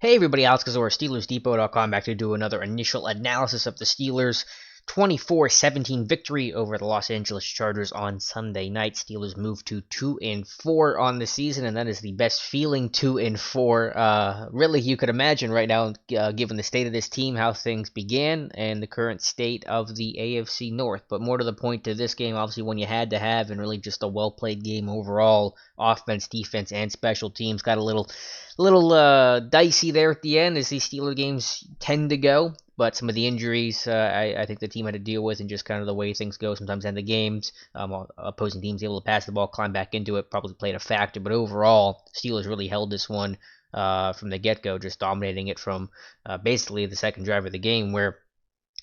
Hey everybody, Alex Kozora, SteelersDepot.com, back to do another initial analysis of the Steelers' 24-17 victory over the Los Angeles Chargers on Sunday night. Steelers moved to 2-4 on the season, and that is the best feeling 2-4 really you could imagine right now, given the state of this team, how things began, and the current state of the AFC North. But more to the point to this game, obviously one you had to have, and really just a well-played game overall, offense, defense, and special teams. Got a little dicey there at the end, as these Steeler games tend to go. But some of the injuries, I think the team had to deal with, and just kind of the way things go sometimes in the games. Opposing teams able to pass the ball, climb back into it, probably played a factor. But overall, Steelers really held this one from the get-go, just dominating it from basically the second drive of the game, where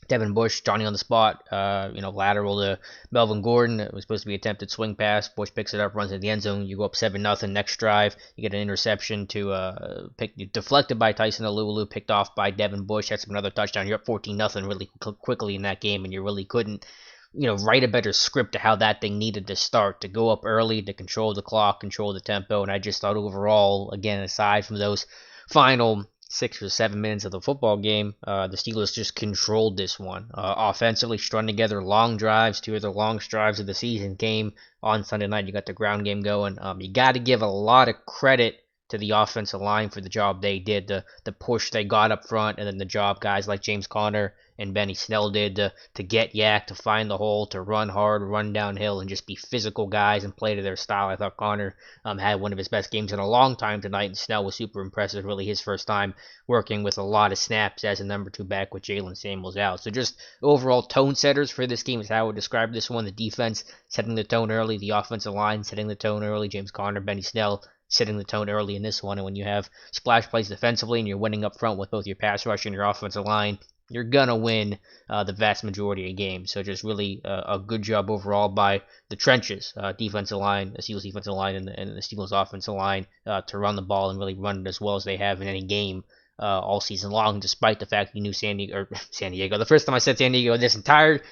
Devin Bush, Johnny on the spot, lateral to Melvin Gordon. It was supposed to be an attempted swing pass. Bush picks it up, runs in the end zone. You go up 7-0. Next drive, you get an interception deflected by Tyson Alualu, picked off by Devin Bush. That's another touchdown. You're up 14-0 really quickly in that game, and you really couldn't, write a better script to how that thing needed to start, to go up early, to control the clock, control the tempo. And I just thought overall, again, aside from those final 6 or 7 minutes of the football game, the Steelers just controlled this one. Offensively, strung together long drives. Two of the longest drives of the season came on Sunday night. You got the ground game going. You got to give a lot of credit to the offensive line for the job they did, the push they got up front, and then the job guys like James Conner and Benny Snell did to get Yak, to find the hole, to run hard, run downhill, and just be physical guys and play to their style. I thought Conner had one of his best games in a long time tonight, and Snell was super impressive. Really his first time working with a lot of snaps as a number two back with Jalen Samuels out. So just overall tone setters for this game is how I would describe this one. The defense setting the tone early, the offensive line setting the tone early, James Conner, Benny Snell setting the tone early in this one. And when you have splash plays defensively and you're winning up front with both your pass rush and your offensive line, you're going to win the vast majority of games. So just really a good job overall by the trenches, defensive line, the Steelers defensive line, and the Steelers offensive line to run the ball and really run it as well as they have in any game all season long, despite the fact you knew San Diego. The first time I said San Diego this entire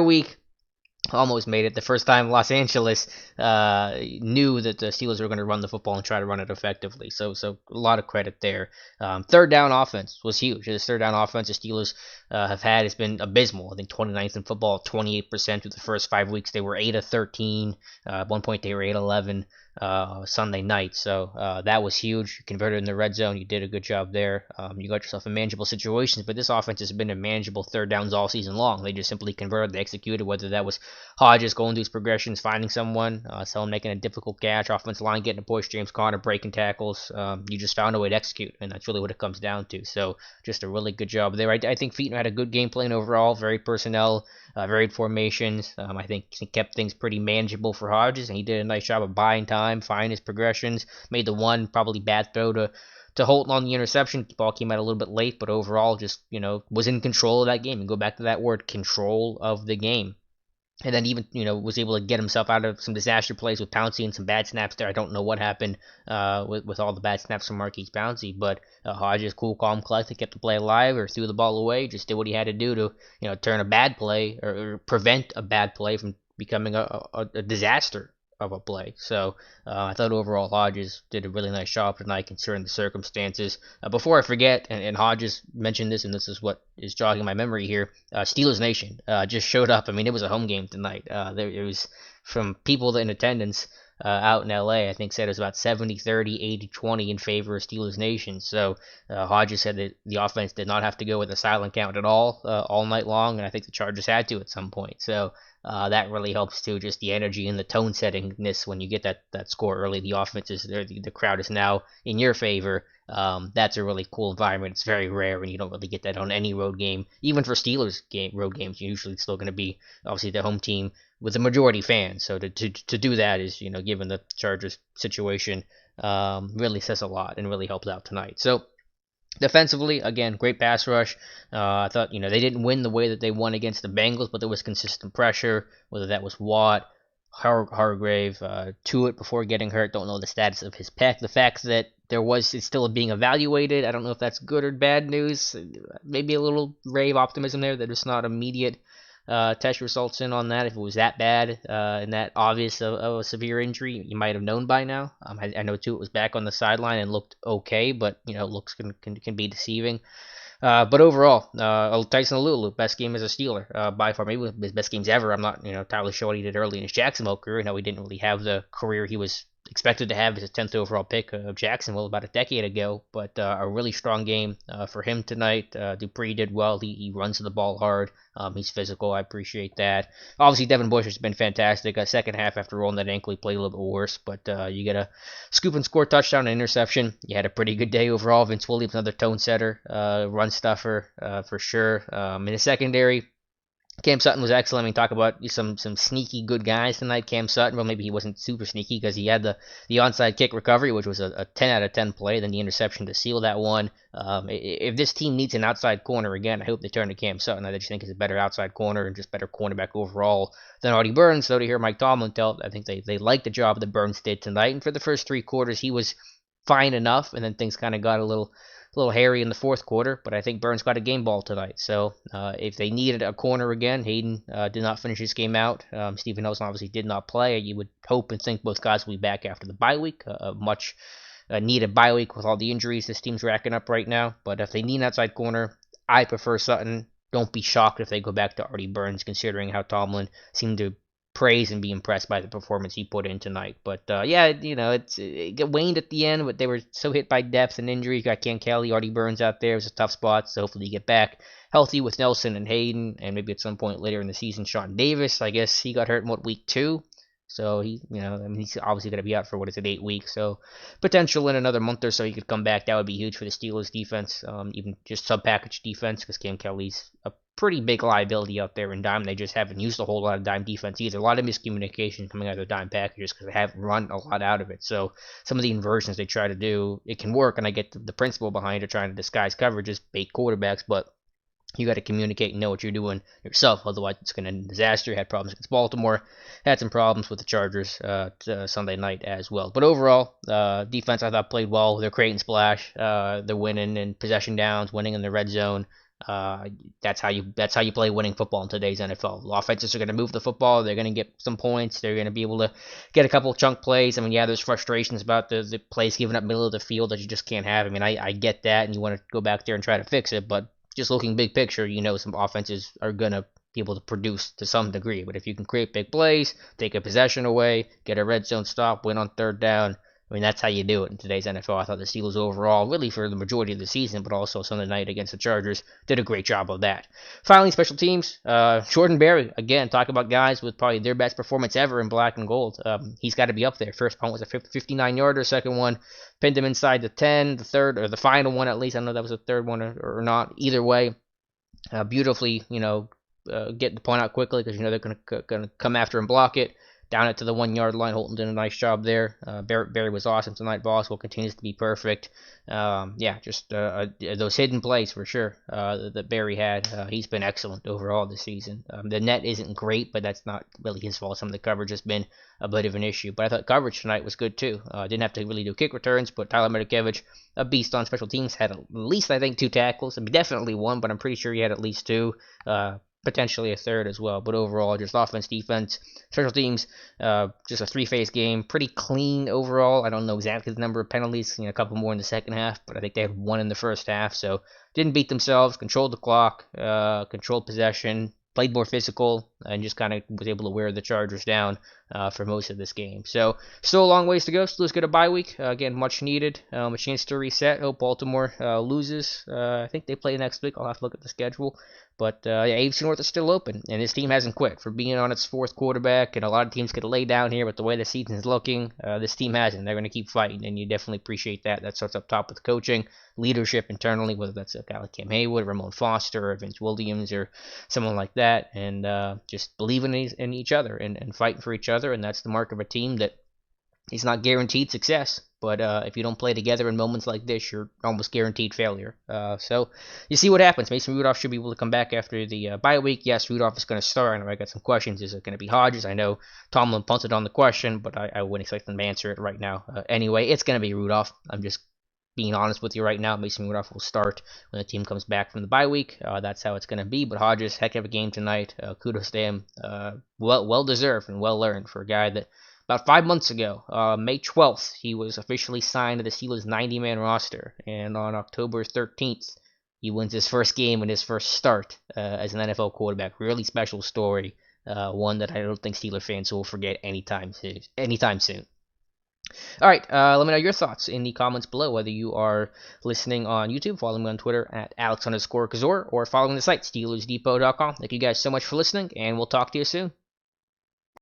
week, almost made it. The first time Los Angeles knew that the Steelers were going to run the football and try to run it effectively. So a lot of credit there. Third down offense was huge. This third down offense the Steelers have had has been abysmal. I think 29th in football, 28% through the first 5 weeks. They were 8 of 13. At one point they were 8-11. Sunday night. So that was huge. You converted in the red zone. You did a good job there. You got yourself in manageable situations, but this offense has been in manageable third downs all season long. They just simply converted. They executed, whether that was Hodges going through his progressions, finding someone, someone making a difficult catch, offensive line getting a push, James Conner breaking tackles. You just found a way to execute, and that's really what it comes down to. So just a really good job there. I think Feetner had a good game plan overall, very personnel, varied formations. I think he kept things pretty manageable for Hodges, and he did a nice job of buying time, finding his progressions, made the one probably bad throw to Holton on the interception. The ball came out a little bit late, but overall just, was in control of that game. And go back to that word, control of the game. And then even, was able to get himself out of some disaster plays with Pouncey and some bad snaps there. I don't know what happened with all the bad snaps from Marquise Pouncey, but Hodges, cool, calm, collected, kept the play alive or threw the ball away, just did what he had to do to, turn a bad play or prevent a bad play from becoming a disaster of a play. So I thought overall Hodges did a really nice job tonight considering the circumstances. Before I forget, and Hodges mentioned this, and this is what is jogging my memory here, Steelers Nation just showed up. I mean, it was a home game tonight. It was from people in attendance out in LA. I think said it was about 70-30, 80-20 in favor of Steelers Nation. So Hodges said that the offense did not have to go with a silent count at all night long, and I think the Chargers had to at some point. So that really helps too, just the energy and the tone settingness when you get that score early. The offense is there, the crowd is now in your favor. That's a really cool environment. It's very rare, and you don't really get that on any road game. Even for Steelers road games, you're usually still going to be obviously the home team with the majority fans. So to do that is, given the Chargers situation, really says a lot and really helps out tonight. So defensively, again, great pass rush. I thought, they didn't win the way that they won against the Bengals, but there was consistent pressure, whether that was Watt, Hargrave, to it before getting hurt. Don't know the status of his pec. The fact that it's still being evaluated. I don't know if that's good or bad news. Maybe a little ray of optimism there that it's not immediate test results in on that. If it was that bad and that obvious of a severe injury, you might have known by now. I know too it was back on the sideline and looked okay, but looks can be deceiving. But overall, Tyson Alulu, best game as a Steeler by far, maybe his best games ever. I'm not entirely sure what he did early in his Jacksonville career. He didn't really have the career he was expected to have as a 10th overall pick of Jacksonville about a decade ago, but a really strong game for him tonight. Dupree did well. He runs the ball hard. He's physical. I appreciate that. Obviously, Devin Bush has been fantastic. Second half after rolling that ankle, he played a little bit worse, but you get a scoop and score touchdown and interception. You had a pretty good day overall. Vince Williams, another tone setter, run stuffer for sure. In the secondary, Cam Sutton was excellent. I mean, talk about some sneaky good guys tonight. Cam Sutton, well, maybe he wasn't super sneaky because he had the onside kick recovery, which was a 10 out of 10 play, then the interception to seal that one. If this team needs an outside corner again, I hope they turn to Cam Sutton. I just think he's a better outside corner and just better cornerback overall than Artie Burns. So to hear Mike Tomlin tell, I think they like the job that Burns did tonight. And for the first 3 quarters, he was fine enough, and then things kind of got a little hairy in the fourth quarter, but I think Burns got a game ball tonight. So if they needed a corner again, Hayden did not finish his game out. Steven Nelson obviously did not play. You would hope and think both guys will be back after the bye week. A much needed bye week with all the injuries this team's racking up right now. But if they need an outside corner, I prefer Sutton. Don't be shocked if they go back to Artie Burns, considering how Tomlin seemed to praise and be impressed by the performance he put in tonight. But it waned at the end, but they were so hit by depth and injury. You got Ken Kelly, Artie Burns out there. It was a tough spot, so hopefully you get back healthy with Nelson and Hayden, and maybe at some point later in the season, Sean Davis. I guess he got hurt in week 2. So he's obviously going to be out for 8 weeks. So potential in another month or so he could come back. That would be huge for the Steelers defense, even just sub-package defense, because Cam Kelly's a pretty big liability out there in dime. They just haven't used a whole lot of dime defense either. A lot of miscommunication coming out of the dime packages because they haven't run a lot out of it. So some of the inversions they try to do, it can work, and I get the principle behind it, trying to disguise coverages, bait quarterbacks, but you got to communicate and know what you're doing yourself. Otherwise, it's going to end in disaster. Had problems against Baltimore. Had some problems with the Chargers Sunday night as well. But overall, defense I thought played well. They're creating splash. They're winning in possession downs, winning in the red zone. That's how you play winning football in today's NFL. The offenses are going to move the football. They're going to get some points. They're going to be able to get a couple chunk plays. I mean, yeah, there's frustrations about the plays given up middle of the field that you just can't have. I mean, I get that, and you want to go back there and try to fix it, but just looking big picture, some offenses are going to be able to produce to some degree. But if you can create big plays, take a possession away, get a red zone stop, win on third down, I mean, that's how you do it in today's NFL. I thought the Steelers overall, really for the majority of the season, but also Sunday night against the Chargers, did a great job of that. Finally, special teams. Jordan Berry, again, talk about guys with probably their best performance ever in black and gold. He's got to be up there. First punt was a 59-yarder. Second one pinned him inside the 10. The third, or the final one at least, I don't know if that was the third one or not. Either way, beautifully, get the point out quickly because they're going to come after and block it. Down it to the 1 yard line. Holton did a nice job there. Barry was awesome tonight. Boswell continues to be perfect. Those hidden plays for sure that Barry had. He's been excellent overall this season. The net isn't great, but that's not really his fault. Some of the coverage has been a bit of an issue. But I thought coverage tonight was good too. Didn't have to really do kick returns, but Tyler Medikevich, a beast on special teams, had at least, I think, 2 tackles. I mean, definitely 1, but I'm pretty sure he had at least 2. Potentially a third as well, but overall, just offense, defense, special teams, just a 3-phase game, pretty clean overall. I don't know exactly the number of penalties, a couple more in the second half, but I think they had 1 in the first half, so didn't beat themselves, controlled the clock, controlled possession, played more physical, and just kind of was able to wear the Chargers down for most of this game. So, still a long ways to go. Still get a bye week. Again, much needed. A chance to reset. Hope Baltimore loses. I think they play next week. I'll have to look at the schedule. But, AFC North is still open, and this team hasn't quit for being on its 4th quarterback, and a lot of teams could lay down here, but the way the season's looking, this team hasn't. They're going to keep fighting, and you definitely appreciate that. That starts up top with coaching, leadership internally, whether that's a guy like Cam Haywood, Ramon Foster, or Vince Williams, or someone like that, and just believing in each other and fighting for each other, and that's the mark of a team that is not guaranteed success. But if you don't play together in moments like this, you're almost guaranteed failure. So you see what happens. Mason Rudolph should be able to come back after the bye week. Yes, Rudolph is going to start. I know I got some questions. Is it going to be Hodges? I know Tomlin punted on the question, but I wouldn't expect them to answer it right now. Anyway, it's going to be Rudolph. I'm just being honest with you right now, Mason Rudolph will start when the team comes back from the bye week. That's how it's going to be. But Hodges, heck of a game tonight. Kudos to him. Well deserved and well earned for a guy that about 5 months ago, May 12th, he was officially signed to the Steelers' 90-man roster. And on October 13th, he wins his first game and his first start as an NFL quarterback. Really special story. One that I don't think Steeler fans will forget anytime soon. All right, let me know your thoughts in the comments below, whether you are listening on YouTube, follow me on Twitter at Alex_Kozora, or following the site, SteelersDepot.com. Thank you guys so much for listening, and we'll talk to you soon.